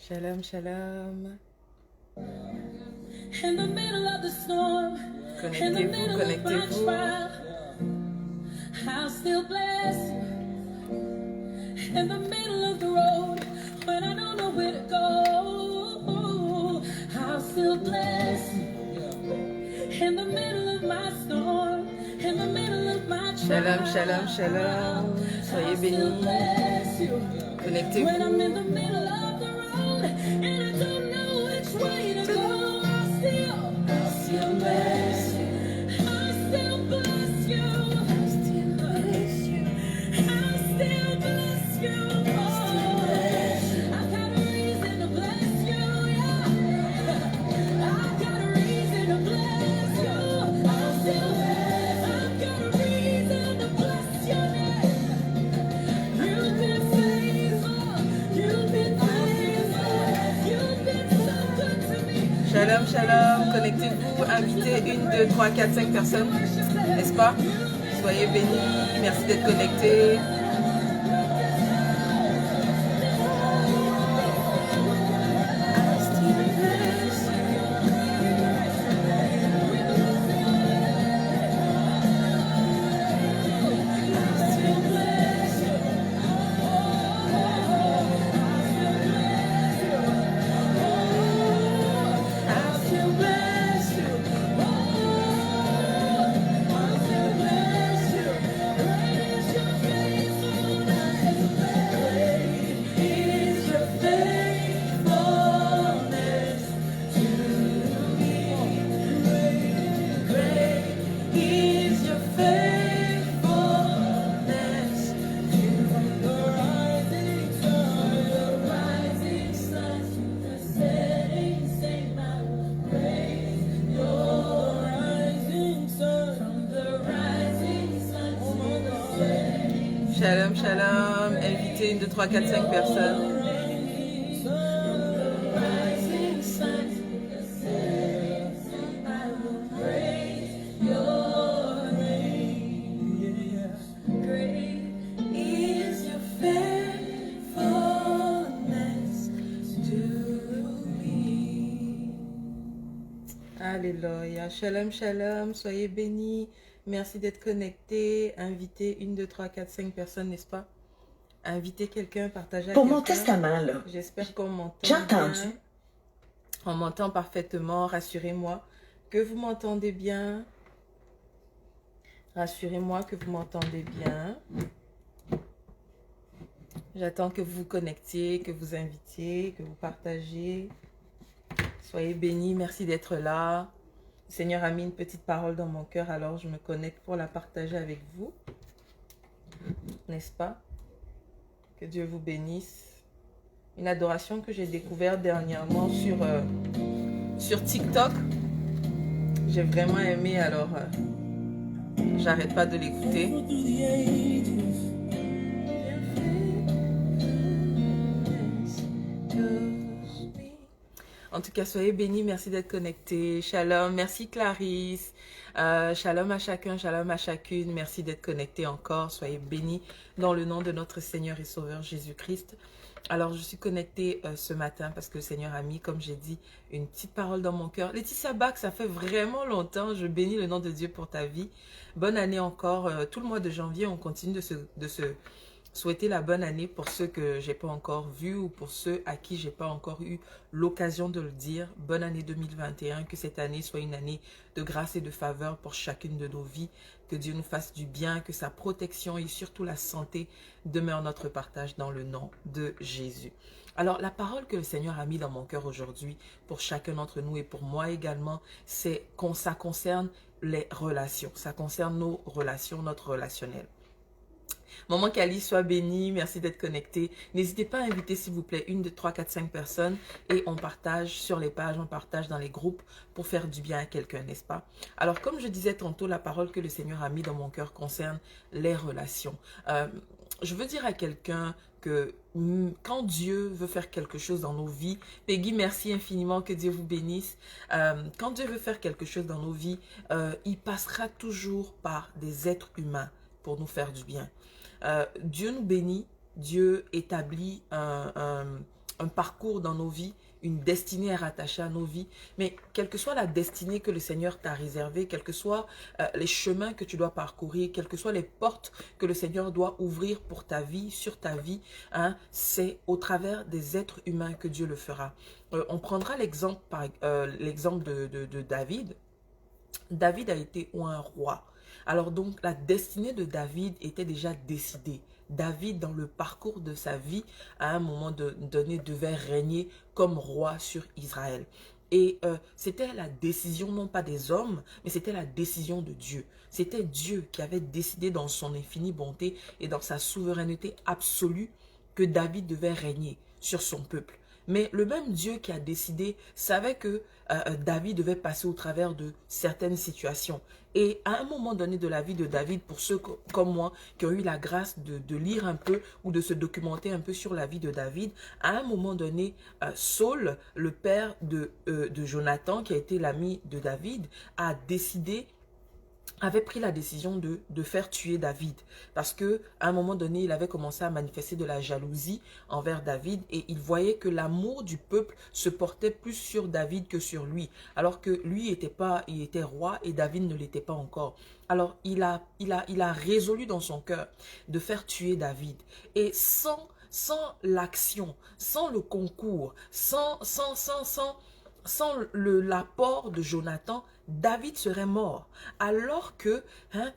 Shalom, shalom. In the middle of the storm, in the middle of my trial, I'll still bless you. In the middle of the road, when I don't know where to go, I'll still bless you. In the middle of my storm, in the middle of my trial, Shalom, shalom. Soyez bénis. Connectez-vous. When I'm in the middle of the road and I don't know which way to go, I'll still bless you. I'll still bless you. I'll still bless you. I'll still bless you. I've got a reason to bless you, yeah. I've got a reason to bless you. I've got a reason to bless your name. You've been faithful. You've been faithful. You've been so good to me. Shalom, shalom. Connectez-vous. Invitez 1, 2, 3, 4, 5 personnes. N'est-ce pas? Soyez bénis. Merci d'être connectés. Shalom, shalom. Invitez 1, 2, 3, 4, 5 personnes. Alléluia. Shalom, shalom. Soyez bénis. Merci d'être connectés. Invitez 1, 2, 3, 4, 5 personnes, n'est-ce pas? Invitez quelqu'un, partagez à Pour quelqu'un. mon testament, là, J'espère qu'on m'entend j'ai entendu. bien. On m'entend parfaitement. Rassurez-moi que vous m'entendez bien. Rassurez-moi que vous m'entendez bien. J'attends que vous vous connectiez, que vous invitiez, que vous partagez. Soyez bénis. Merci d'être là. Le Seigneur a mis une petite parole dans mon cœur, alors je me connecte pour la partager avec vous. N'est-ce pas? Que Dieu vous bénisse. Une adoration que j'ai découverte dernièrement sur TikTok. J'ai vraiment aimé, alors j'arrête pas de l'écouter. En tout cas, soyez bénis, merci d'être connectés. Shalom, merci Clarisse. Shalom à chacun, shalom à chacune. Merci d'être connectés encore. Soyez bénis dans le nom de notre Seigneur et Sauveur Jésus-Christ. Alors, je suis connectée ce matin parce que le Seigneur a mis, comme j'ai dit, une petite parole dans mon cœur. Laetitia Bach, ça fait vraiment longtemps. Je bénis le nom de Dieu pour ta vie. Bonne année encore. Tout le mois de janvier, on continue de se souhaiter la bonne année pour ceux que j'ai pas encore vus ou pour ceux à qui j'ai pas encore eu l'occasion de le dire. Bonne année 2021, que cette année soit une année de grâce et de faveur pour chacune de nos vies. Que Dieu nous fasse du bien, que sa protection et surtout la santé demeure notre partage dans le nom de Jésus. Alors, la parole que le Seigneur a mis dans mon cœur aujourd'hui pour chacun d'entre nous et pour moi également, c'est que ça concerne les relations. Ça concerne nos relations, notre relationnel. Maman Kali, sois bénie, merci d'être connecté. N'hésitez pas à inviter s'il vous plaît 1, 2, 3, 4, 5 personnes et on partage sur les pages, on partage dans les groupes pour faire du bien à quelqu'un, n'est-ce pas? Alors comme je disais tantôt, la parole que le Seigneur a mis dans mon cœur concerne les relations. Je veux dire à quelqu'un que quand Dieu veut faire quelque chose dans nos vies, Peggy, merci infiniment, que Dieu vous bénisse. Quand Dieu veut faire quelque chose dans nos vies, il passera toujours par des êtres humains pour nous faire du bien. Dieu nous bénit, Dieu établit un parcours dans nos vies, une destinée à rattacher à nos vies. Mais quelle que soit la destinée que le Seigneur t'a réservée, quels que soient les chemins que tu dois parcourir, quelles que soient les portes que le Seigneur doit ouvrir pour ta vie, sur ta vie, hein, c'est au travers des êtres humains que Dieu le fera. On prendra l'exemple de David. David a été un roi. Alors donc, la destinée de David était déjà décidée. David, dans le parcours de sa vie, à un moment donné, devait régner comme roi sur Israël. Et c'était la décision, non pas des hommes, mais c'était la décision de Dieu. C'était Dieu qui avait décidé dans son infinie bonté et dans sa souveraineté absolue que David devait régner sur son peuple. Mais le même Dieu qui a décidé savait que David devait passer au travers de certaines situations. Et à un moment donné de la vie de David, pour ceux comme moi qui ont eu la grâce de lire un peu ou de se documenter un peu sur la vie de David, à un moment donné, Saul, le père de Jonathan, qui a été l'ami de David, avait pris la décision de faire tuer David. Parce que à un moment donné, il avait commencé à manifester de la jalousie envers David et il voyait que l'amour du peuple se portait plus sur David que sur lui. Alors que lui il était roi et David ne l'était pas encore. Alors il a résolu dans son cœur de faire tuer David. Et sans l'action, sans le concours, sans l'apport de Jonathan, David serait mort. Alors que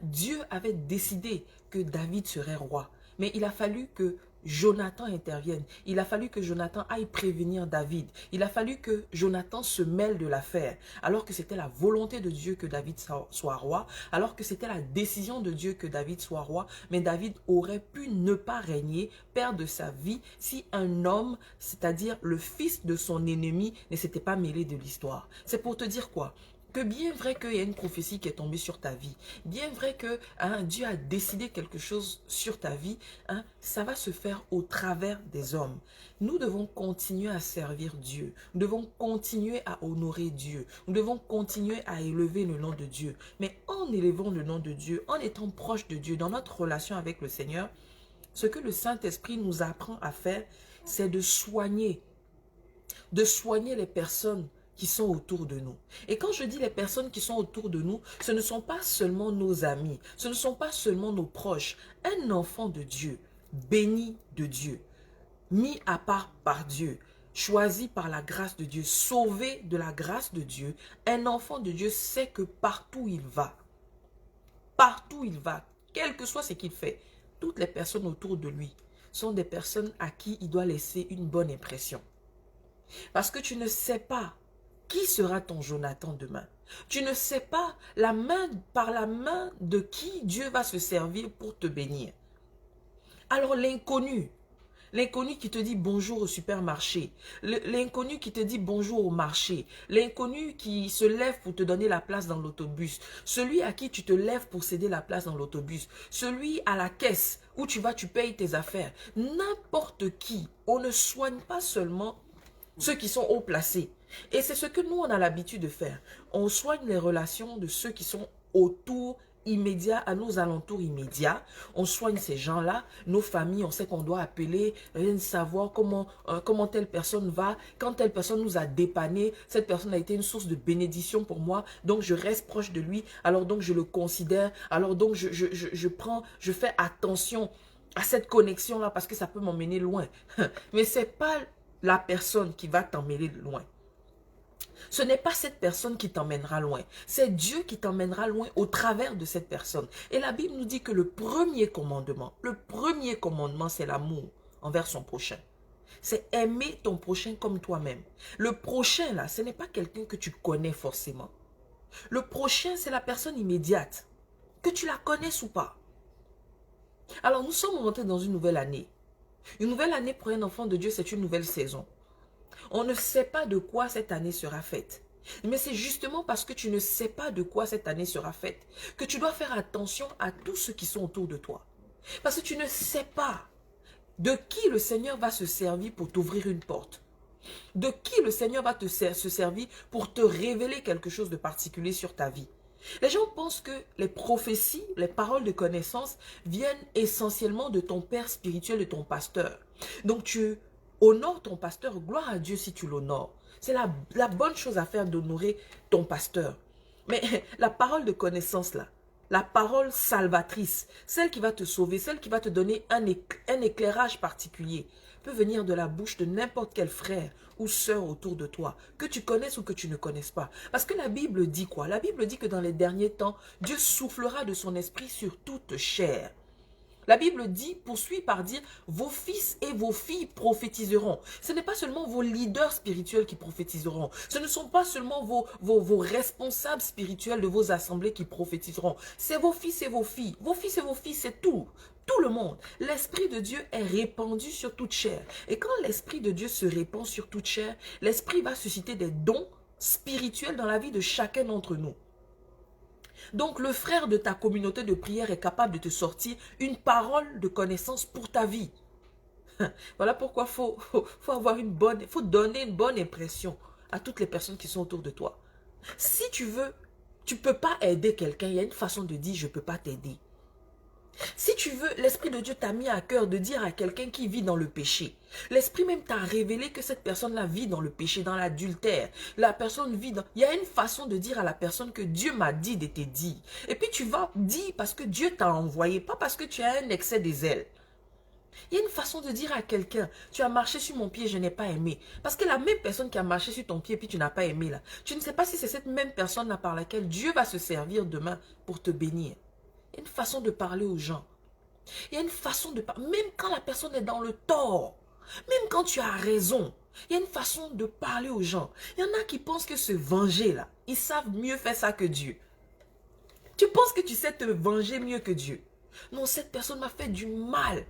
Dieu avait décidé que David serait roi. Mais il a fallu que Jonathan intervienne. Il a fallu que Jonathan aille prévenir David. Il a fallu que Jonathan se mêle de l'affaire. Alors que c'était la volonté de Dieu que David soit roi. Alors que c'était la décision de Dieu que David soit roi. Mais David aurait pu ne pas régner, perdre sa vie, si un homme, c'est-à-dire le fils de son ennemi, ne s'était pas mêlé de l'histoire. C'est pour te dire quoi? Que bien vrai qu'il y a une prophétie qui est tombée sur ta vie, bien vrai que Dieu a décidé quelque chose sur ta vie, ça va se faire au travers des hommes. Nous devons continuer à servir Dieu, nous devons continuer à honorer Dieu, nous devons continuer à élever le nom de Dieu. Mais en élevant le nom de Dieu, en étant proche de Dieu, dans notre relation avec le Seigneur, ce que le Saint-Esprit nous apprend à faire, c'est de soigner les personnes qui sont autour de nous. Et quand je dis les personnes qui sont autour de nous, ce ne sont pas seulement nos amis, ce ne sont pas seulement nos proches. Un enfant de Dieu, béni de Dieu, mis à part par Dieu, choisi par la grâce de Dieu, sauvé de la grâce de Dieu, un enfant de Dieu sait que partout il va, quel que soit ce qu'il fait, toutes les personnes autour de lui sont des personnes à qui il doit laisser une bonne impression. Parce que tu ne sais pas qui sera ton Jonathan demain. Tu ne sais pas par la main de qui Dieu va se servir pour te bénir. Alors l'inconnu qui te dit bonjour au supermarché, l'inconnu qui te dit bonjour au marché, l'inconnu qui se lève pour te donner la place dans l'autobus, celui à qui tu te lèves pour céder la place dans l'autobus, celui à la caisse où tu vas, tu payes tes affaires, n'importe qui. On ne soigne pas seulement ceux qui sont haut placés. Et c'est ce que nous, on a l'habitude de faire. On soigne les relations de ceux qui sont autour immédiat, à nos alentours immédiats. On soigne ces gens-là, nos familles, on sait qu'on doit appeler, savoir comment telle personne va. Quand telle personne nous a dépanné, cette personne a été une source de bénédiction pour moi, donc je reste proche de lui, alors donc je le considère, alors donc je fais attention à cette connexion-là parce que ça peut m'emmener loin. Mais ce n'est pas la personne qui va t'emmener loin. Ce n'est pas cette personne qui t'emmènera loin. C'est Dieu qui t'emmènera loin au travers de cette personne. Et la Bible nous dit que le premier commandement, c'est l'amour envers son prochain. C'est aimer ton prochain comme toi-même. Le prochain, là, ce n'est pas quelqu'un que tu connais forcément. Le prochain, c'est la personne immédiate. Que tu la connaisses ou pas. Alors, nous sommes rentrés dans une nouvelle année. Une nouvelle année pour un enfant de Dieu, c'est une nouvelle saison. On ne sait pas de quoi cette année sera faite. Mais c'est justement parce que tu ne sais pas de quoi cette année sera faite que tu dois faire attention à tous ceux qui sont autour de toi. Parce que tu ne sais pas de qui le Seigneur va se servir pour t'ouvrir une porte. De qui le Seigneur va se servir pour te révéler quelque chose de particulier sur ta vie. Les gens pensent que les prophéties, les paroles de connaissance viennent essentiellement de ton père spirituel, de ton pasteur. Donc tu Honore ton pasteur, gloire à Dieu si tu l'honores. C'est la bonne chose à faire d'honorer ton pasteur. Mais la parole de connaissance là, la parole salvatrice, celle qui va te sauver, celle qui va te donner un éclairage particulier, peut venir de la bouche de n'importe quel frère ou sœur autour de toi, que tu connaisses ou que tu ne connaisses pas. Parce que la Bible dit quoi? La Bible dit que dans les derniers temps, Dieu soufflera de son esprit sur toute chair. La Bible dit, poursuit par dire, vos fils et vos filles prophétiseront. Ce n'est pas seulement vos leaders spirituels qui prophétiseront. Ce ne sont pas seulement vos responsables spirituels de vos assemblées qui prophétiseront. C'est vos fils et vos filles. Vos fils et vos filles, c'est tout. Tout le monde. L'Esprit de Dieu est répandu sur toute chair. Et quand l'Esprit de Dieu se répand sur toute chair, l'Esprit va susciter des dons spirituels dans la vie de chacun d'entre nous. Donc le frère de ta communauté de prière est capable de te sortir une parole de connaissance pour ta vie. Voilà pourquoi faut donner une bonne impression à toutes les personnes qui sont autour de toi. Si tu veux, tu ne peux pas aider quelqu'un, il y a une façon de dire je ne peux pas t'aider. Si tu veux, l'Esprit de Dieu t'a mis à cœur de dire à quelqu'un qui vit dans le péché. L'Esprit même t'a révélé que cette personne-là vit dans le péché, dans l'adultère. La personne vit dans... Il y a une façon de dire à la personne que Dieu m'a dit de te dire. Et puis tu vas dire parce que Dieu t'a envoyé, pas parce que tu as un excès des ailes. Il y a une façon de dire à quelqu'un, tu as marché sur mon pied, je n'ai pas aimé. Parce que la même personne qui a marché sur ton pied, puis tu n'as pas aimé là, tu ne sais pas si c'est cette même personne-là par laquelle Dieu va se servir demain pour te bénir. Il y a une façon de parler aux gens. Il y a une façon de parler. Même quand la personne est dans le tort, même quand tu as raison, il y a une façon de parler aux gens. Il y en a qui pensent que se venger là, ils savent mieux faire ça que Dieu. Tu penses que tu sais te venger mieux que Dieu. Non, cette personne m'a fait du mal.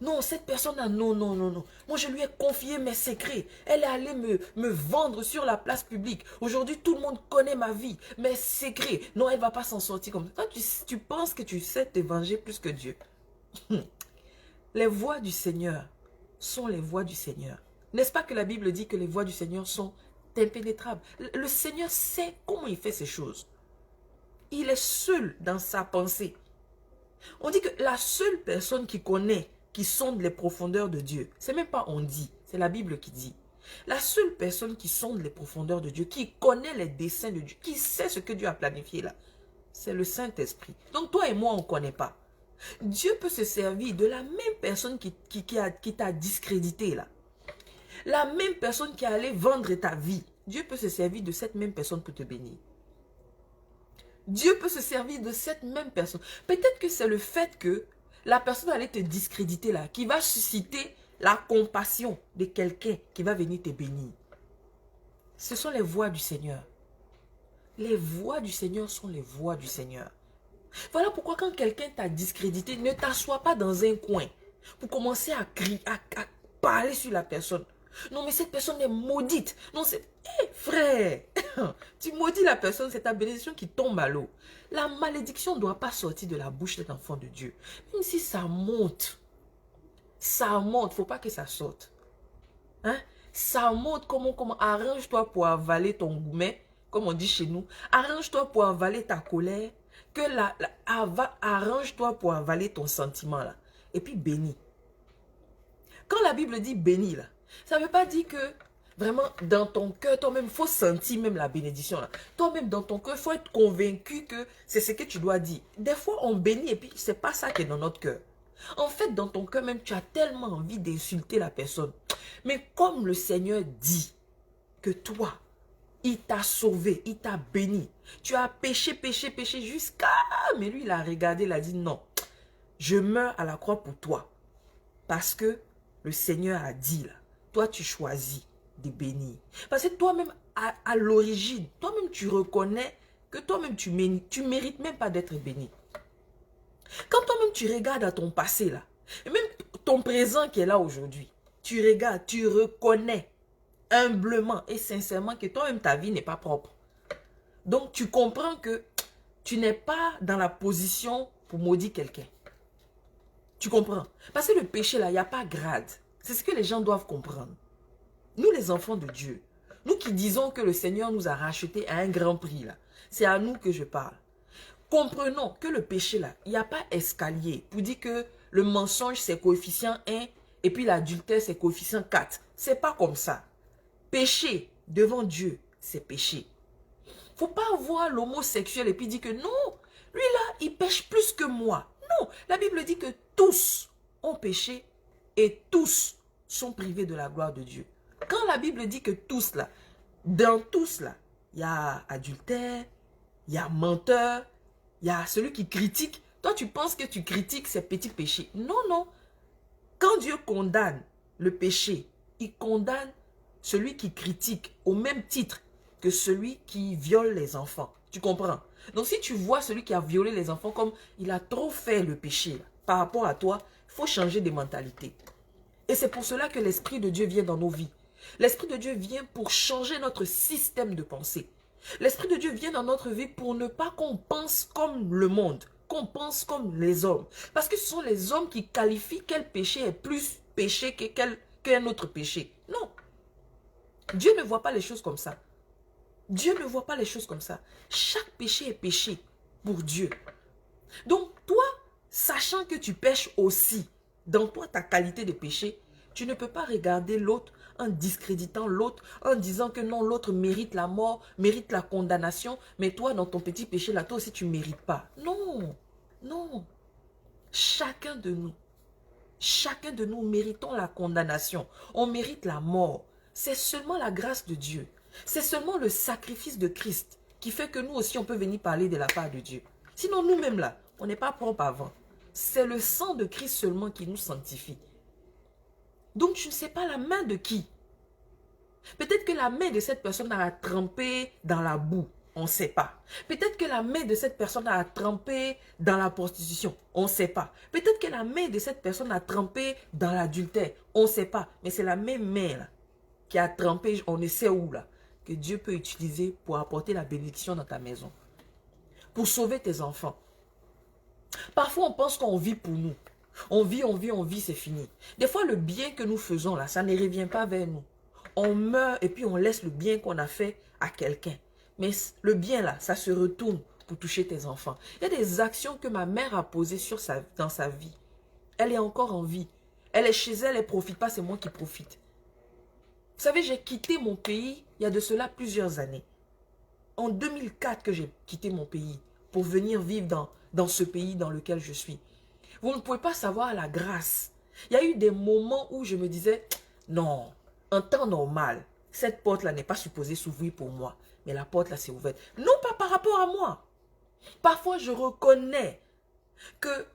Non, cette personne-là, non. Moi, je lui ai confié mes secrets. Elle est allée me vendre sur la place publique. Aujourd'hui, tout le monde connaît ma vie, mes secrets. Non, elle ne va pas s'en sortir comme ça. Toi, tu penses que tu sais te venger plus que Dieu. Les voies du Seigneur sont les voies du Seigneur. N'est-ce pas que la Bible dit que les voies du Seigneur sont impénétrables? Le Seigneur sait comment il fait ces choses. Il est seul dans sa pensée. On dit que la seule personne qui connaît, qui sonde les profondeurs de Dieu, c'est même pas on dit, c'est la Bible qui dit. La seule personne qui sonde les profondeurs de Dieu, qui connaît les desseins de Dieu, qui sait ce que Dieu a planifié là, c'est le Saint-Esprit. Donc toi et moi, on ne connaît pas. Dieu peut se servir de la même personne qui t'a discrédité là. La même personne qui est allée vendre ta vie. Dieu peut se servir de cette même personne pour te bénir. Dieu peut se servir de cette même personne. Peut-être que c'est le fait que la personne allait te discréditer là, qui va susciter la compassion de quelqu'un qui va venir te bénir. Ce sont les voies du Seigneur. Les voies du Seigneur sont les voies du Seigneur. Voilà pourquoi quand quelqu'un t'a discrédité, ne t'assois pas dans un coin pour commencer à crier, à parler sur la personne. Non, mais cette personne est maudite. Non, c'est... Hé, frère, tu maudis la personne, c'est ta bénédiction qui tombe à l'eau. La malédiction ne doit pas sortir de la bouche d'un enfant de Dieu. Même si ça monte, il ne faut pas que ça sorte. Hein? Ça monte, comment arrange-toi pour avaler ton gourmet, comme on dit chez nous. Arrange-toi pour avaler ta colère. Arrange-toi pour avaler ton sentiment là. Et puis bénis. Quand la Bible dit bénis là, ça ne veut pas dire que vraiment dans ton cœur, toi-même, il faut sentir même la bénédiction là. Toi-même dans ton cœur, il faut être convaincu que c'est ce que tu dois dire. Des fois, on bénit et puis c'est pas ça qui est dans notre cœur. En fait, dans ton cœur même, tu as tellement envie d'insulter la personne. Mais comme le Seigneur dit que toi, il t'a sauvé, il t'a béni. Tu as péché jusqu'à... Mais lui, il a regardé, il a dit non. Je meurs à la croix pour toi. Parce que le Seigneur a dit là, toi tu choisis de bénir. Parce que toi-même, à l'origine, toi-même tu reconnais que toi-même tu mérites même pas d'être béni. Quand toi-même tu regardes à ton passé là, et même ton présent qui est là aujourd'hui, tu regardes, tu reconnais humblement et sincèrement que toi-même ta vie n'est pas propre. Donc tu comprends que tu n'es pas dans la position pour maudire quelqu'un. Tu comprends? Parce que le péché là, il n'y a pas grade. C'est ce que les gens doivent comprendre. Nous les enfants de Dieu, nous qui disons que le Seigneur nous a rachetés à un grand prix là, c'est à nous que je parle. Comprenons que le péché là, il n'y a pas escalier pour dire que le mensonge c'est coefficient 1 Et puis l'adultère, c'est coefficient 4. C'est pas comme ça. Péché devant Dieu, c'est péché. Faut pas voir l'homosexuel et puis dire que non, lui là, il pêche plus que moi. Non, la Bible dit que tous ont péché et tous sont privés de la gloire de Dieu. Quand la Bible dit que tous là, dans tous là, il y a adultère, il y a menteur, il y a celui qui critique. Toi, tu penses que tu critiques ces petits péchés. Non, non. Quand Dieu condamne le péché, il condamne celui qui critique au même titre que celui qui viole les enfants. Tu comprends? Donc si tu vois celui qui a violé les enfants comme il a trop fait le péché par rapport à toi, il faut changer de mentalité. Et c'est pour cela que l'Esprit de Dieu vient dans nos vies. L'Esprit de Dieu vient pour changer notre système de pensée. L'Esprit de Dieu vient dans notre vie pour ne pas qu'on pense comme le monde, qu'on pense comme les hommes. Parce que ce sont les hommes qui qualifient quel péché est plus péché qu'un autre péché. Non. Dieu ne voit pas les choses comme ça. Dieu ne voit pas les choses comme ça. Chaque péché est péché pour Dieu. Donc toi, sachant que tu pêches aussi, dans toi ta qualité de péché, tu ne peux pas regarder l'autre en discréditant l'autre, en disant que non, l'autre mérite la mort, mérite la condamnation, mais toi, dans ton petit péché là, toi aussi tu ne mérites pas. Non, non. Chacun de nous méritons la condamnation. On mérite la mort. C'est seulement la grâce de Dieu. C'est seulement le sacrifice de Christ qui fait que nous aussi on peut venir parler de la part de Dieu. Sinon nous-mêmes là, on n'est pas propre avant. C'est le sang de Christ seulement qui nous sanctifie. Donc je ne sais pas la main de qui. Peut-être que la main de cette personne a trempé dans la boue. On ne sait pas. Peut-être que la main de cette personne a trempé dans la prostitution. On ne sait pas. Peut-être que la main de cette personne a trempé dans l'adultère. On ne sait pas. Mais c'est la même main là, qui a trempé, on ne sait où là, que Dieu peut utiliser pour apporter la bénédiction dans ta maison. Pour sauver tes enfants. Parfois on pense qu'on vit pour nous. On vit, c'est fini. Des fois le bien que nous faisons là, ça ne revient pas vers nous. On meurt et puis on laisse le bien qu'on a fait à quelqu'un. Mais le bien là, ça se retourne pour toucher tes enfants. Il y a des actions que ma mère a posées dans sa vie. Elle est encore en vie. Elle est chez elle, elle ne profite pas, c'est moi qui profite. Vous savez, j'ai quitté mon pays il y a de cela plusieurs années. En 2004 que j'ai quitté mon pays pour venir vivre dans ce pays dans lequel je suis. Vous ne pouvez pas savoir la grâce. Il y a eu des moments où je me disais, non, en temps normal, cette porte-là n'est pas supposée s'ouvrir pour moi. Mais la porte-là s'est ouverte. Non pas par rapport à moi. Parfois, je reconnais que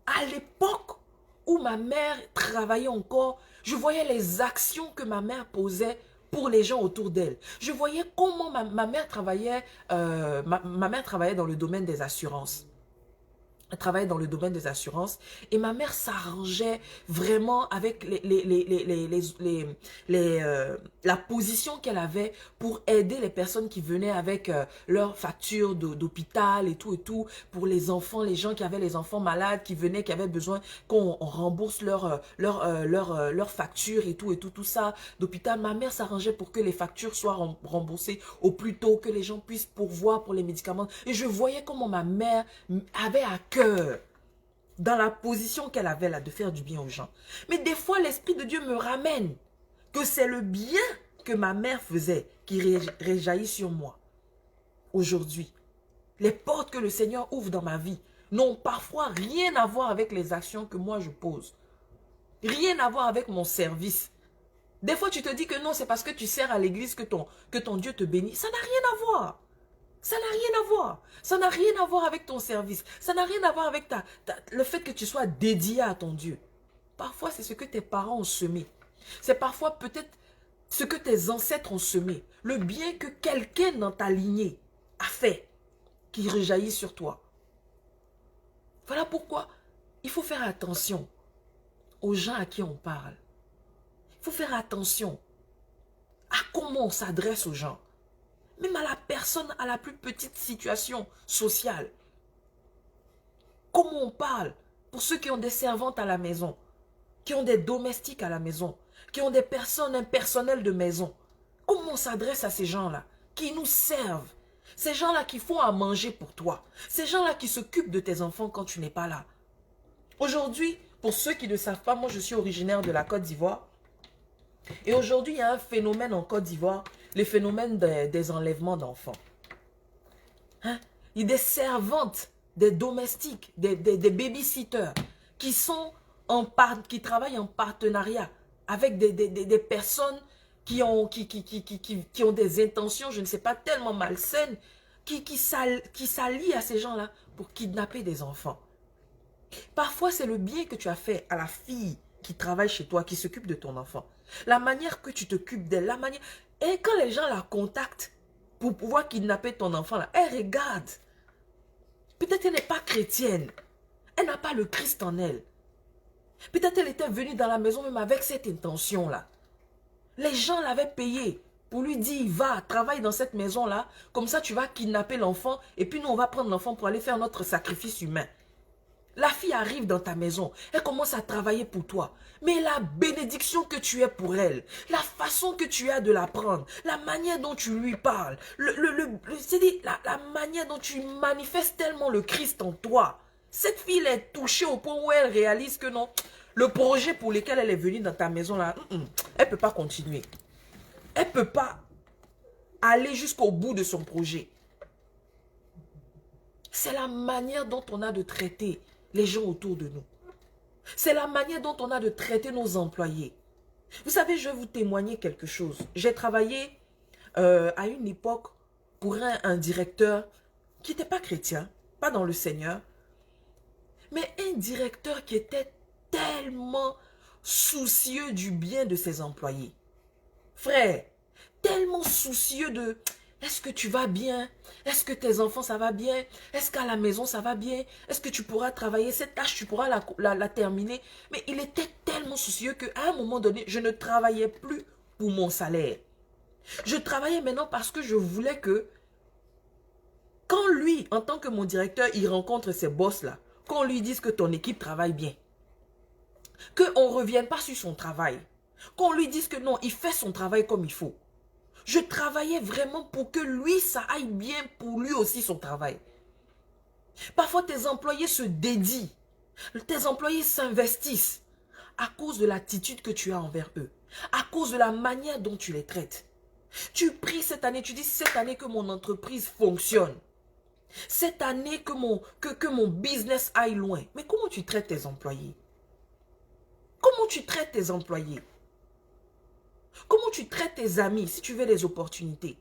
à l'époque où ma mère travaillait encore, je voyais les actions que ma mère posait pour les gens autour d'elle. Je voyais comment ma mère travaillait, ma mère travaillait dans le domaine des assurances. Elle travaillait dans le domaine des assurances et ma mère s'arrangeait vraiment avec la position qu'elle avait pour aider les personnes qui venaient avec leurs factures d'hôpital et tout, pour les enfants, les gens qui avaient les enfants malades, qui venaient, qui avaient besoin qu'on rembourse leurs factures et tout ça d'hôpital. Ma mère s'arrangeait pour que les factures soient remboursées au plus tôt, que les gens puissent pourvoir pour les médicaments. Et je voyais comment ma mère avait à cœur dans la position qu'elle avait là de faire du bien aux gens. Mais des fois l'Esprit de Dieu me ramène que c'est le bien que ma mère faisait qui réjaillit sur moi. Aujourd'hui, les portes que le Seigneur ouvre dans ma vie n'ont parfois rien à voir avec les actions que moi je pose. Rien à voir avec mon service. Des fois tu te dis que non, c'est parce que tu sers à l'église que ton Dieu te bénit. Ça n'a rien à voir. Ça n'a rien à voir. Ça n'a rien à voir avec ton service. Ça n'a rien à voir avec le fait que tu sois dédié à ton Dieu. Parfois, c'est ce que tes parents ont semé. C'est parfois peut-être ce que tes ancêtres ont semé. Le bien que quelqu'un dans ta lignée a fait qui rejaillit sur toi. Voilà pourquoi il faut faire attention aux gens à qui on parle. Il faut faire attention à comment on s'adresse aux gens. Même à la personne à la plus petite situation sociale. Comment on parle pour ceux qui ont des servantes à la maison, qui ont des domestiques à la maison, qui ont des personnes, un personnel de maison. Comment on s'adresse à ces gens-là qui nous servent? Ces gens-là qui font à manger pour toi. Ces gens-là qui s'occupent de tes enfants quand tu n'es pas là. Aujourd'hui, Pour ceux qui ne savent pas, moi je suis originaire de la Côte d'Ivoire. Et aujourd'hui, il y a un phénomène en Côte d'Ivoire, le phénomène des enlèvements d'enfants. Hein? Il y a des servantes, des domestiques, des babysitters qui travaillent en partenariat avec des personnes qui ont des intentions, je ne sais pas, tellement malsaines, qui s'allient à ces gens-là pour kidnapper des enfants. Parfois, c'est le bien que tu as fait à la fille qui travaille chez toi, qui s'occupe de ton enfant. La manière que tu t'occupes d'elle, la manière... Et quand les gens la contactent pour pouvoir kidnapper ton enfant, là, elle regarde. Peut-être qu'elle n'est pas chrétienne. Elle n'a pas le Christ en elle. Peut-être qu'elle était venue dans la maison même avec cette intention-là. Les gens l'avaient payé pour lui dire, va, travaille dans cette maison-là, comme ça tu vas kidnapper l'enfant, et puis nous on va prendre l'enfant pour aller faire notre sacrifice humain. La fille arrive dans ta maison, elle commence à travailler pour toi. Mais la bénédiction que tu es pour elle, la façon que tu as de la prendre, la manière dont tu lui parles, c'est-à-dire la manière dont tu manifestes tellement le Christ en toi. Cette fille est touchée au point où elle réalise que non, le projet pour lequel elle est venue dans ta maison là, elle ne peut pas continuer. Elle ne peut pas aller jusqu'au bout de son projet. C'est la manière dont on a de traiter les gens autour de nous. C'est la manière dont on a de traiter nos employés. Vous savez, je vais vous témoigner quelque chose. J'ai travaillé à une époque pour un directeur qui n'était pas chrétien, pas dans le Seigneur, mais un directeur qui était tellement soucieux du bien de ses employés. Frère, tellement soucieux de... Est-ce que tu vas bien? Est-ce que tes enfants, ça va bien? Est-ce qu'à la maison, ça va bien? Est-ce que tu pourras travailler cette tâche, tu pourras la terminer? Mais il était tellement soucieux qu'à un moment donné, je ne travaillais plus pour mon salaire. Je travaillais maintenant parce que je voulais que, quand lui, en tant que mon directeur, il rencontre ses boss-là, qu'on lui dise que ton équipe travaille bien, qu'on ne revienne pas sur son travail, qu'on lui dise que non, il fait son travail comme il faut. Je travaillais vraiment pour que lui, ça aille bien pour lui aussi son travail. Parfois, tes employés se dédient. Tes employés s'investissent à cause de l'attitude que tu as envers eux. À cause de la manière dont tu les traites. Tu pries cette année, tu dis cette année que mon entreprise fonctionne. Cette année que mon business aille loin. Mais comment tu traites tes employés? Comment tu traites tes employés? Comment tu traites tes amis si tu veux des opportunités?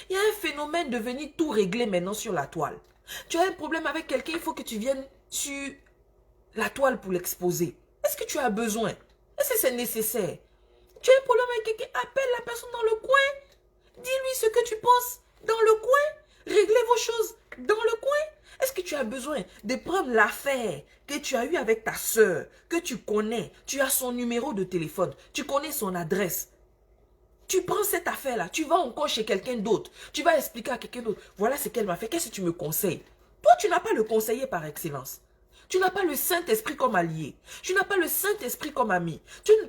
Il y a un phénomène de venir tout régler maintenant sur la toile. Tu as un problème avec quelqu'un, il faut que tu viennes sur la toile pour l'exposer. Est-ce que tu as besoin? Est-ce que c'est nécessaire? Tu as un problème avec quelqu'un, appelle la personne dans le coin. Dis-lui ce que tu penses dans le coin. Réglez vos choses dans le coin. Est-ce que tu as besoin de prendre l'affaire que tu as eue avec ta soeur, que tu connais, tu as son numéro de téléphone, tu connais son adresse? Tu prends cette affaire-là, tu vas encore chez quelqu'un d'autre, tu vas expliquer à quelqu'un d'autre, voilà ce qu'elle m'a fait, qu'est-ce que tu me conseilles? Toi, tu n'as pas le conseiller par excellence. Tu n'as pas le Saint-Esprit comme allié. Tu n'as pas le Saint-Esprit comme ami.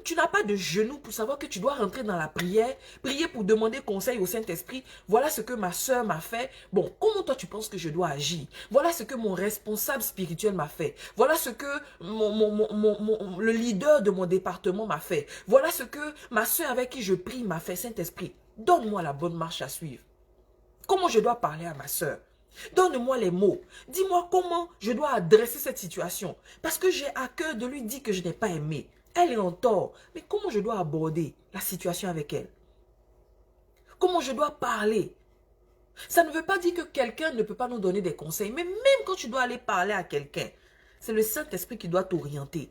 Tu n'as pas de genoux pour savoir que tu dois rentrer dans la prière, prier pour demander conseil au Saint-Esprit. Voilà ce que ma soeur m'a fait. Bon, comment toi tu penses que je dois agir? Voilà ce que mon responsable spirituel m'a fait. Voilà ce que le leader de mon département m'a fait. Voilà ce que ma soeur avec qui je prie m'a fait. Saint-Esprit, donne-moi la bonne marche à suivre. Comment je dois parler à ma soeur? Donne-moi les mots. Dis-moi comment je dois adresser cette situation. Parce que j'ai à cœur de lui dire que je n'ai pas aimé. Elle est en tort. Mais comment je dois aborder la situation avec elle? Comment je dois parler? Ça ne veut pas dire que quelqu'un ne peut pas nous donner des conseils. Mais même quand tu dois aller parler à quelqu'un, c'est le Saint-Esprit qui doit t'orienter.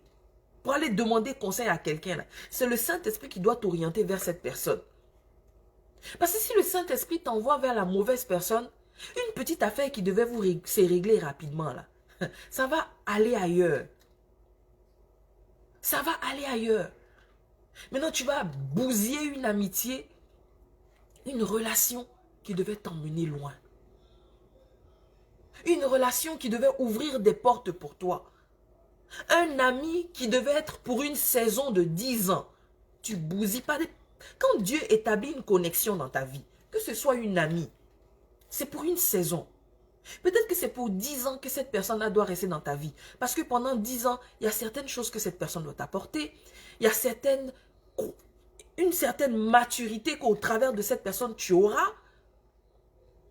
Pour aller demander conseil à quelqu'un, c'est le Saint-Esprit qui doit t'orienter vers cette personne. Parce que si le Saint-Esprit t'envoie vers la mauvaise personne, une petite affaire qui devait se régler rapidement, là, ça va aller ailleurs. Ça va aller ailleurs. Maintenant, tu vas bousiller une amitié, une relation qui devait t'emmener loin. Une relation qui devait ouvrir des portes pour toi. Un ami qui devait être pour une saison de 10 ans. Tu bousilles pas des... Quand Dieu établit une connexion dans ta vie, que ce soit une amie, c'est pour une saison. Peut-être que c'est pour 10 ans que cette personne-là doit rester dans ta vie. Parce que pendant 10 ans, il y a certaines choses que cette personne doit t'apporter. Il y a une certaine maturité qu'au travers de cette personne, tu auras.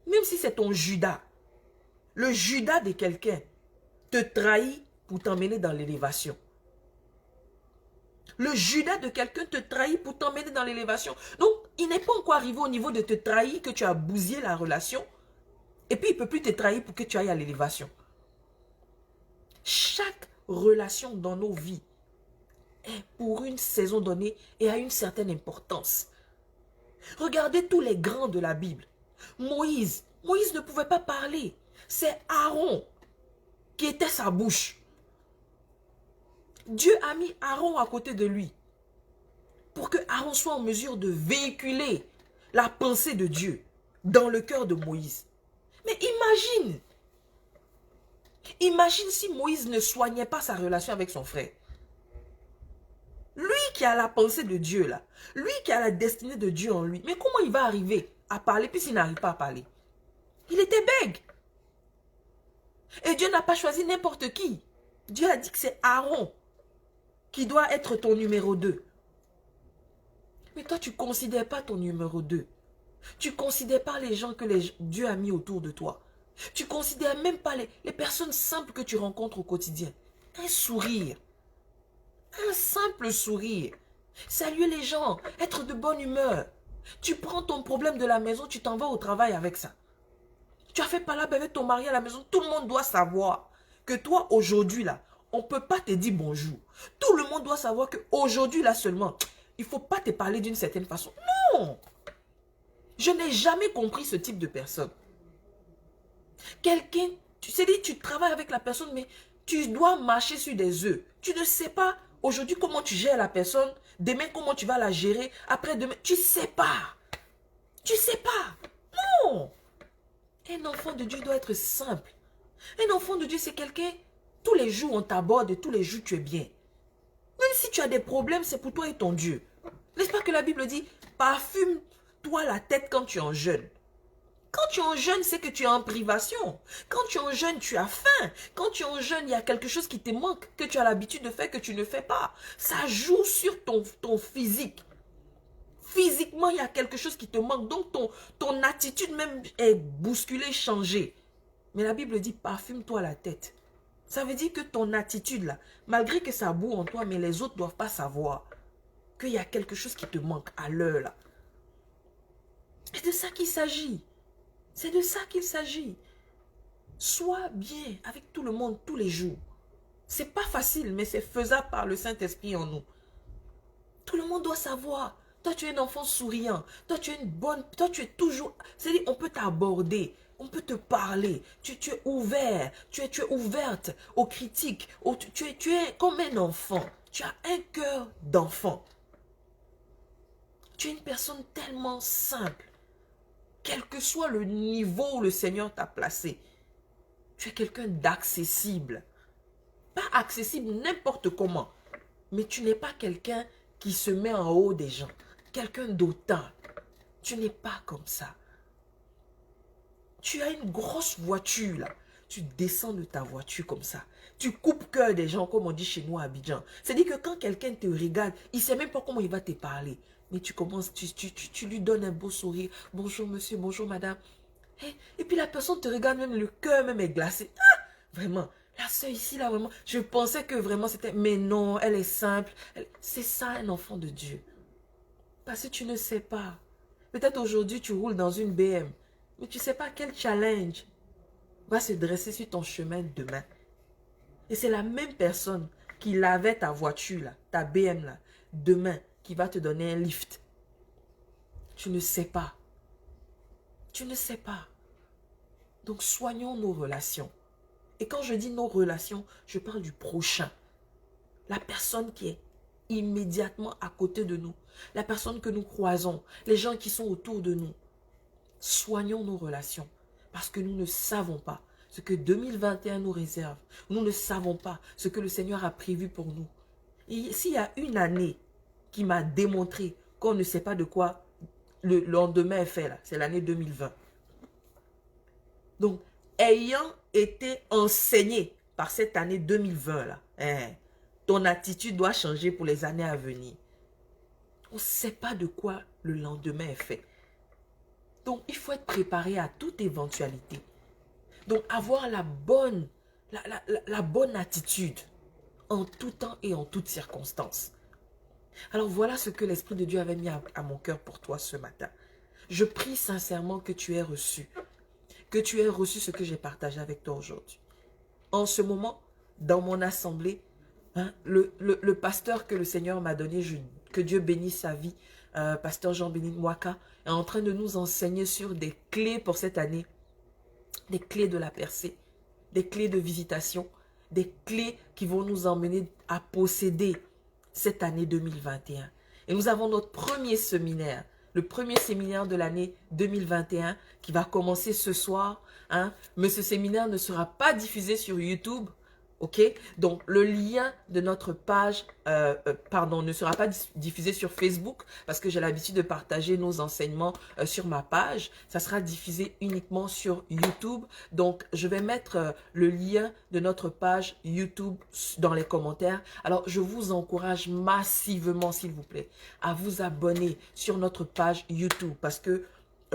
Même si c'est ton Judas. Le Judas de quelqu'un te trahit pour t'emmener dans l'élévation. Le Judas de quelqu'un te trahit pour t'emmener dans l'élévation. Donc, il n'est pas encore arrivé au niveau de te trahir que tu as bousillé la relation. Et puis, il ne peut plus te trahir pour que tu ailles à l'élévation. Chaque relation dans nos vies est pour une saison donnée et a une certaine importance. Regardez tous les grands de la Bible. Moïse ne pouvait pas parler. C'est Aaron qui était sa bouche. Dieu a mis Aaron à côté de lui pour que Aaron soit en mesure de véhiculer la pensée de Dieu dans le cœur de Moïse. Mais imagine si Moïse ne soignait pas sa relation avec son frère. Lui qui a la pensée de Dieu là, lui qui a la destinée de Dieu en lui, mais comment il va arriver à parler puisqu'il n'arrive pas à parler? Il était bègue. Et Dieu n'a pas choisi n'importe qui. Dieu a dit que c'est Aaron qui doit être ton numéro 2. Mais toi, tu ne considères pas ton numéro 2. Tu ne considères pas les gens que Dieu a mis autour de toi. Tu ne considères même pas les personnes simples que tu rencontres au quotidien. Un sourire. Un simple sourire. Saluer les gens. Être de bonne humeur. Tu prends ton problème de la maison, tu t'en vas au travail avec ça. Tu as fait palabre avec ton mari à la maison. Tout le monde doit savoir que toi, aujourd'hui, là, on ne peut pas te dire bonjour. Tout le monde doit savoir qu'aujourd'hui, là seulement, il ne faut pas te parler d'une certaine façon. Non! Je n'ai jamais compris ce type de personne. Quelqu'un, tu sais, tu travailles avec la personne, mais tu dois marcher sur des œufs. Tu ne sais pas aujourd'hui comment tu gères la personne, demain comment tu vas la gérer, après demain, tu ne sais pas. Tu ne sais pas. Non! Un enfant de Dieu doit être simple. Un enfant de Dieu, c'est quelqu'un, tous les jours on t'aborde et tous les jours tu es bien. Même si tu as des problèmes, c'est pour toi et ton Dieu. N'est-ce pas que la Bible dit, parfume-toi la tête quand tu es en jeûne. Quand tu es en jeûne, c'est que tu es en privation. Quand tu es en jeûne, tu as faim. Quand tu es en jeûne, il y a quelque chose qui te manque, que tu as l'habitude de faire, que tu ne fais pas. Ça joue sur ton physique. Physiquement, il y a quelque chose qui te manque. Donc, ton attitude même est bousculée, changée. Mais la Bible dit, parfume-toi la tête. Ça veut dire que ton attitude, là, malgré que ça boue en toi, mais les autres ne doivent pas savoir qu'il y a quelque chose qui te manque à l'heure, là. C'est de ça qu'il s'agit. C'est de ça qu'il s'agit. Sois bien avec tout le monde tous les jours. C'est pas facile, mais c'est faisable par le Saint-Esprit en nous. Tout le monde doit savoir. Toi, tu es un enfant souriant. Toi, tu es une bonne... Toi, tu es toujours... C'est-à-dire, on peut t'aborder. On peut te parler. Tu es ouvert. Tu es ouverte aux critiques. Tu es comme un enfant. Tu as un cœur d'enfant. Tu es une personne tellement simple. Quel que soit le niveau où le Seigneur t'a placé, tu es quelqu'un d'accessible. Pas accessible n'importe comment, mais tu n'es pas quelqu'un qui se met en haut des gens. Quelqu'un d'autant. Tu n'es pas comme ça. Tu as une grosse voiture là. Tu descends de ta voiture comme ça. Tu coupes cœur des gens comme on dit chez nous à Abidjan. C'est-à-dire que quand quelqu'un te regarde, il ne sait même pas comment il va te parler. Mais tu commences, tu lui donnes un beau sourire. Bonjour monsieur, bonjour madame. Et puis la personne te regarde, même le cœur même est glacé. Ah, vraiment, la soeur ici, là, vraiment, je pensais que vraiment c'était... Mais non, elle est simple. C'est ça un enfant de Dieu. Parce que tu ne sais pas. Peut-être aujourd'hui tu roules dans une BM. Mais tu ne sais pas quel challenge va se dresser sur ton chemin demain. Et c'est la même personne qui lavait ta voiture, là, ta BM, là, demain, qui va te donner un lift. Tu ne sais pas. Tu ne sais pas. Donc, soignons nos relations. Et quand je dis nos relations, je parle du prochain. La personne qui est immédiatement à côté de nous. La personne que nous croisons. Les gens qui sont autour de nous. Soignons nos relations. Parce que nous ne savons pas ce que 2021 nous réserve. Nous ne savons pas ce que le Seigneur a prévu pour nous. Et s'il y a une année qui m'a démontré qu'on ne sait pas de quoi le lendemain est fait, là, c'est l'année 2020. Donc, ayant été enseigné par cette année 2020 là, ton attitude doit changer pour les années à venir. On ne sait pas de quoi le lendemain est fait. Donc, il faut être préparé à toute éventualité. Donc, avoir la bonne attitude en tout temps et en toutes circonstances. Alors, voilà ce que l'Esprit de Dieu avait mis à mon cœur pour toi ce matin. Je prie sincèrement que tu aies reçu. Que tu aies reçu ce que j'ai partagé avec toi aujourd'hui. En ce moment, dans mon assemblée, le pasteur que le Seigneur m'a donné, que Dieu bénisse sa vie, pasteur Jean-Béni Mwaka, est en train de nous enseigner sur des clés pour cette année, des clés de la percée, des clés de visitation, des clés qui vont nous emmener à posséder cette année 2021. Et nous avons notre premier séminaire, le premier séminaire de l'année 2021 qui va commencer ce soir. Mais ce séminaire ne sera pas diffusé sur YouTube. Ok, donc le lien de notre page, ne sera pas diffusé sur Facebook parce que j'ai l'habitude de partager nos enseignements sur ma page. Ça sera diffusé uniquement sur YouTube. Donc, je vais mettre le lien de notre page YouTube dans les commentaires. Alors, je vous encourage massivement, s'il vous plaît, à vous abonner sur notre page YouTube parce que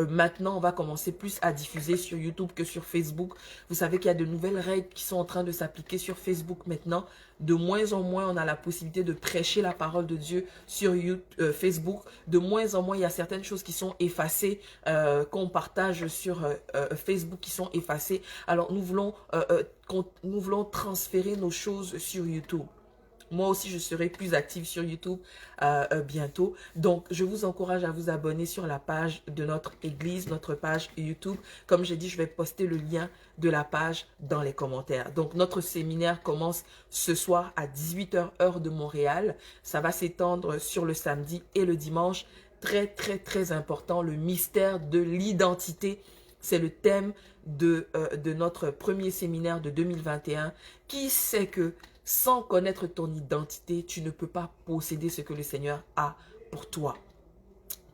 maintenant, on va commencer plus à diffuser sur YouTube que sur Facebook. Vous savez qu'il y a de nouvelles règles qui sont en train de s'appliquer sur Facebook maintenant. De moins en moins, on a la possibilité de prêcher la parole de Dieu sur Facebook. De moins en moins, il y a certaines choses qui sont effacées, qu'on partage sur Facebook qui sont effacées. Alors, nous voulons transférer nos choses sur YouTube. Moi aussi, je serai plus active sur YouTube bientôt. Donc, je vous encourage à vous abonner sur la page de notre église, notre page YouTube. Comme j'ai dit, je vais poster le lien de la page dans les commentaires. Donc, notre séminaire commence ce soir à 18 h heure de Montréal. Ça va s'étendre sur le samedi et le dimanche. Très, très, très important, le mystère de l'identité. C'est le thème de notre premier séminaire de 2021. Qui sait que sans connaître ton identité, tu ne peux pas posséder ce que le Seigneur a pour toi.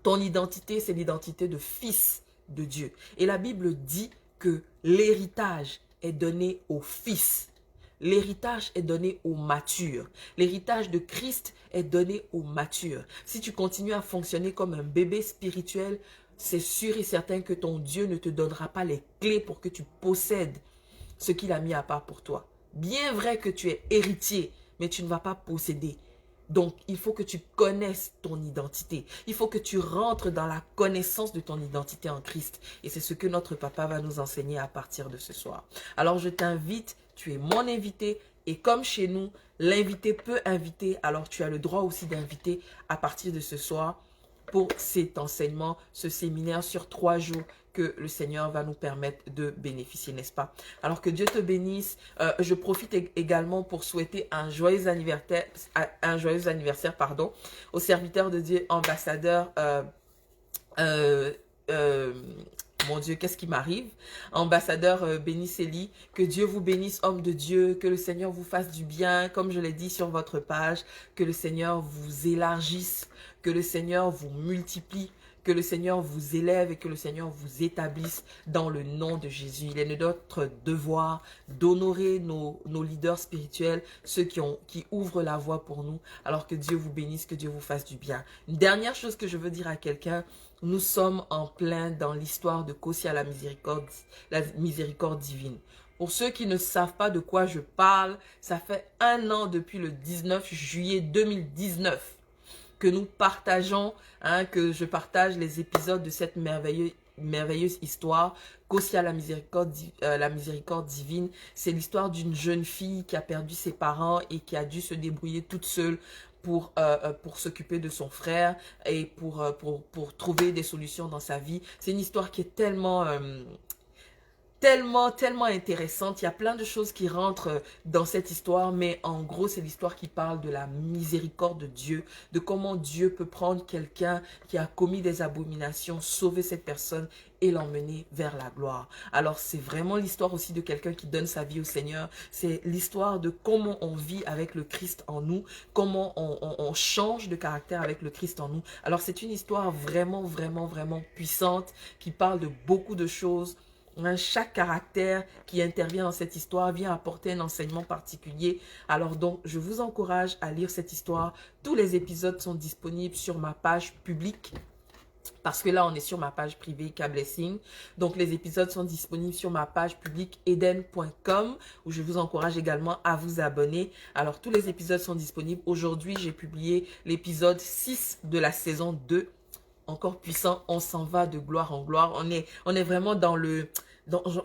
Ton identité, c'est l'identité de fils de Dieu. Et la Bible dit que l'héritage est donné au fils. L'héritage est donné aux matures. L'héritage de Christ est donné aux matures. Si tu continues à fonctionner comme un bébé spirituel, c'est sûr et certain que ton Dieu ne te donnera pas les clés pour que tu possèdes ce qu'il a mis à part pour toi. Bien vrai que tu es héritier, mais tu ne vas pas posséder. Donc, il faut que tu connaisses ton identité. Il faut que tu rentres dans la connaissance de ton identité en Christ. Et c'est ce que notre papa va nous enseigner à partir de ce soir. Alors, je t'invite, tu es mon invité. Et comme chez nous, l'invité peut inviter. Alors, tu as le droit aussi d'inviter à partir de ce soir pour cet enseignement, ce séminaire sur 3 jours que le Seigneur va nous permettre de bénéficier, n'est-ce pas? Alors que Dieu te bénisse. Je profite également pour souhaiter un joyeux anniversaire, au serviteur de Dieu, ambassadeur, mon Dieu, qu'est-ce qui m'arrive? Ambassadeur Bénicélie, que Dieu vous bénisse, homme de Dieu, que le Seigneur vous fasse du bien, comme je l'ai dit sur votre page, que le Seigneur vous élargisse, que le Seigneur vous multiplie, que le Seigneur vous élève et que le Seigneur vous établisse dans le nom de Jésus. Il est de notre devoir d'honorer nos leaders spirituels, ceux qui ouvrent la voie pour nous. Alors que Dieu vous bénisse, que Dieu vous fasse du bien. Une dernière chose que je veux dire à quelqu'un, nous sommes en plein dans l'histoire de Kosia la miséricorde divine. Pour ceux qui ne savent pas de quoi je parle, ça fait 1 an depuis le 19 juillet 2019 que nous partageons, que je partage les épisodes de cette merveilleuse histoire. Kosia la miséricorde divine, c'est l'histoire d'une jeune fille qui a perdu ses parents et qui a dû se débrouiller toute seule pour s'occuper de son frère et pour trouver des solutions dans sa vie. C'est une histoire qui est tellement intéressante. Il y a plein de choses qui rentrent dans cette histoire, mais en gros, c'est l'histoire qui parle de la miséricorde de Dieu, de comment Dieu peut prendre quelqu'un qui a commis des abominations, sauver cette personne et l'emmener vers la gloire. Alors, c'est vraiment l'histoire aussi de quelqu'un qui donne sa vie au Seigneur. C'est l'histoire de comment on vit avec le Christ en nous, comment on change de caractère avec le Christ en nous. Alors, c'est une histoire vraiment, vraiment, vraiment puissante qui parle de beaucoup de choses Chaque caractère qui intervient dans cette histoire vient apporter un enseignement particulier. Alors donc, je vous encourage à lire cette histoire. Tous les épisodes sont disponibles sur ma page publique. Parce que là, on est sur ma page privée K-Blessing. Donc, les épisodes sont disponibles sur ma page publique eden.com où je vous encourage également à vous abonner. Alors, tous les épisodes sont disponibles. Aujourd'hui, j'ai publié l'épisode 6 de la saison 2. Encore puissant, on s'en va de gloire en gloire. On est vraiment dans le...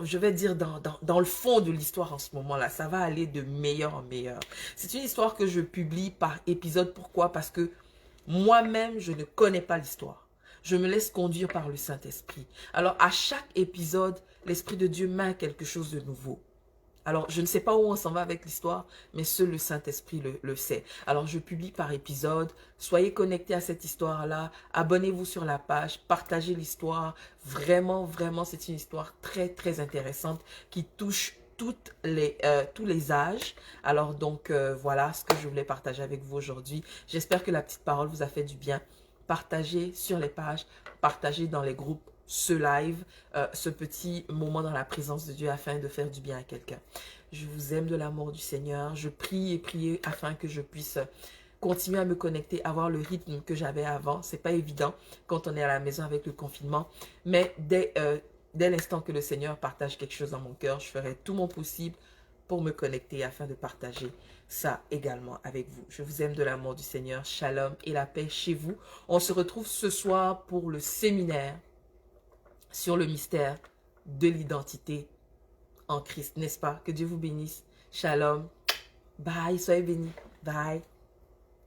je vais dire dans le fond de l'histoire en ce moment-là. Ça va aller de meilleur en meilleur. C'est une histoire que je publie par épisode. Pourquoi? Parce que moi-même, je ne connais pas l'histoire. Je me laisse conduire par le Saint-Esprit. Alors, à chaque épisode, l'Esprit de Dieu met quelque chose de nouveau. Alors, je ne sais pas où on s'en va avec l'histoire, mais seul le Saint-Esprit le sait. Alors, je publie par épisode. Soyez connectés à cette histoire-là. Abonnez-vous sur la page. Partagez l'histoire. Vraiment, vraiment, c'est une histoire très, très intéressante qui touche tous les âges. Alors, donc, voilà ce que je voulais partager avec vous aujourd'hui. J'espère que la petite parole vous a fait du bien. Partagez sur les pages, partagez dans les groupes ce live, ce petit moment dans la présence de Dieu afin de faire du bien à quelqu'un. Je vous aime de l'amour du Seigneur. Je prie et prie afin que je puisse continuer à me connecter, avoir le rythme que j'avais avant. C'est pas évident quand on est à la maison avec le confinement, mais dès l'instant que le Seigneur partage quelque chose dans mon cœur, je ferai tout mon possible pour me connecter afin de partager ça également avec vous. Je vous aime de l'amour du Seigneur. Shalom et la paix chez vous. On se retrouve ce soir pour le séminaire sur le mystère de l'identité en Christ, n'est-ce pas? Que Dieu vous bénisse. Shalom. Bye, soyez bénis. Bye.